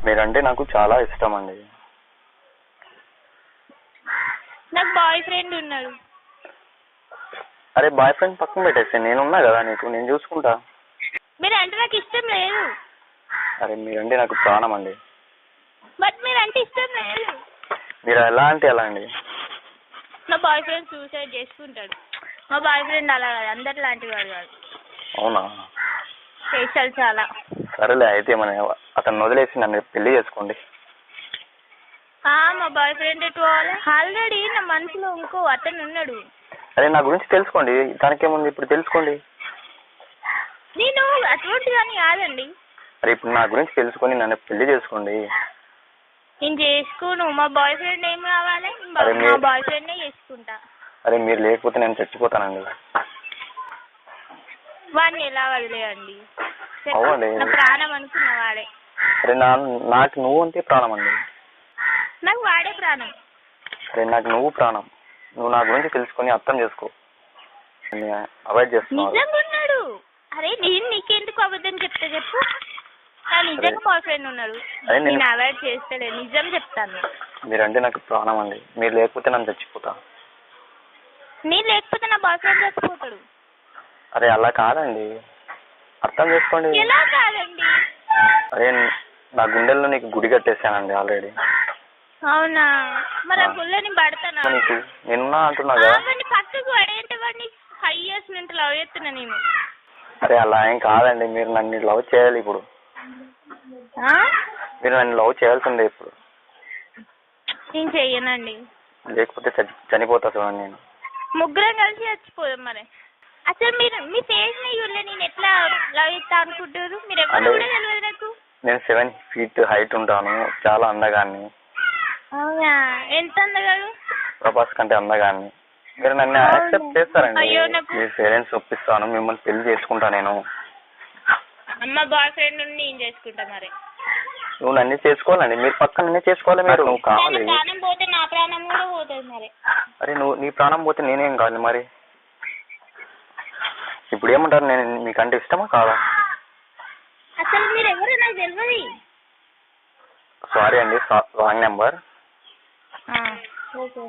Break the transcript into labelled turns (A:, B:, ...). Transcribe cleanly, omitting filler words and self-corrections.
A: మీరంటే నాకు చాలా ఇష్టం అండి.
B: నాకు బాయ్ ఫ్రెండ్ ఉన్నాడు.
A: అరే బాయ్ ఫ్రెండ్ పక్కన పెట్టేస్తే నేనున్నా కదా నీకు, నేను చూసుకుంటా.
B: మీరు అంటే నాకు ఇష్టం లేదు.
A: అరే మీరంటే నాకు ప్రాణం అండి.
B: బట్ మీరు అంటే ఇష్టం లేదు.
A: మీరు ఎలా అంటే ఎలా అండి?
B: నా బాయ్ ఫ్రెండ్ సూసైడ్ చేసుకుంటాడు. మా బాయ్ ఫ్రెండ్ అలా కాదు, అందరి లాంటి వాడు కాదు.
A: అవునా?
B: స్పెషల్ చాలా.
A: సరేలే అయితే మన అతను వదిలేసి నన్ను పెళ్లి చేసుకోండి.
B: మా బాయ్ ఫ్రెండ్ ఎటు పోవాలి? ఆల్రెడీ నా మనసులో ఇంకో అతను ఉన్నాడు.
A: అరే నా గురించి తెలుసుకోండి, దానికేముంది, ఇప్పుడు తెలుసుకోండి.
B: నేను అటువంటి కానీ కాదండి.
A: అరే ఇప్పుడు నా గురించి తెలుసుకొని నన్ను పెళ్లి చేసుకోండి.
B: నేను చేసుకోను. మా బాయ్ ఫ్రెండ్ ఏం కావాలి? మా బాయ్ ఫ్రెండ్నే చేసుకుంటా.
A: అరే మీరు లేకపోతే నేను చచ్చిపోతానండి.
B: వాడిని ఎలా వదిలేయండి?
A: అవునండి.
B: నా ప్రాణం అనుకున్న వాడే.
A: అరే నాకు నువ్వు అంటే ప్రాణం అండి.
B: నాకు వాడే ప్రాణం.
A: అరే నాకు నువ్వు ప్రాణం. నువ్వు నా గురించి తెలుసుకొని అర్థం చేసుకో. అవాయిడ్ చేస్తున్నావు.
B: నిజంగా ఉన్నాడు. అరే నేను నీకెందుకు అబద్ధం చెప్తా చెప్పు. నా నిజంగా బాయ్ ఫ్రెండ్ ఉన్నాడు. నేను అవాయిడ్ చేస్తలే, నిజం చెప్తాను.
A: మీరంటే నాకు ప్రాణం అండి. మీరు లేకపోతే నన్ను చచ్చిపోతా.
B: నేను లేకపోతే నా బాయ్ ఫ్రెండ్ చచ్చిపోతాడు.
A: అరే అలా కాదండి, అర్థం చేసుకోండి.
B: ఎలా కాదండి?
A: అరే నా గుండెల్లో నీకు గుడి కట్టేసానండి ఆల్రెడీ.
B: అవునా? మరి ఆ గుళ్ళని పడతానా?
A: నీకు నిన్న అంటున్నా కదా.
B: పక్కకు పడేంటే వాడిని 5 years నుంచి లవ్ చేస్తున్నా నేను.
A: అరే అలా ఏం కాదండి, మీరు నన్ను లవ్ చేయాలి ఇప్పుడు. మీరు నన్ను లవ్ చేయాల్సిందే ఇప్పుడు.
B: నేను చెయ్యనండి.
A: లేకపోతే చనిపోతా చూడండి నేను.
B: ముగ్గురం కలిసి చచ్చిపోదాం మరి. అసలు మీరు మీ ఫేస్ ని చూడలే, నేను ఎట్లా లవ్ చేస్తా అనుకుంటారు? మీరు ఎవరు కూడా తెలియదు నాకు.
A: నేను 7 feet హైట్ ఉంటాను, చాలా అందగాన్ని.
B: అవునా? ఎంత అందగాడు?
A: ప్రభాస్ కంటే అందగాన్ని. మీరు నన్ను యాక్సెప్ట్ చేస్తారండి. మీ పేరెంట్స్ ఒప్పిస్తాను, మిమ్మల్ని పెళ్లి చేసుకుంటా నేను.
B: అమ్మ బాయ్ ఫ్రెండ్ నుండి నేను చేసుకుంటా మరి.
A: నువ్వు నన్ను చేసుకోవాలండి, మీరు పక్కన నన్ను చేసుకోవాలి. మీరు నువ్వు కావాలి.
B: ప్రాణం పోతే నా ప్రాణం కూడా పోతుంది మరి.
A: అరే నీ ప్రాణం పోతే నేనేం కావాలి మరి? ఇప్పుడు ఏమంటారు, నేను మీకంటే ఇష్టమా కాదా?
B: అసలు మీరు ఎవరు నాకు తెలియదు.
A: సారీ అండి, రాంగ్ నెంబర్.
B: ఓకే.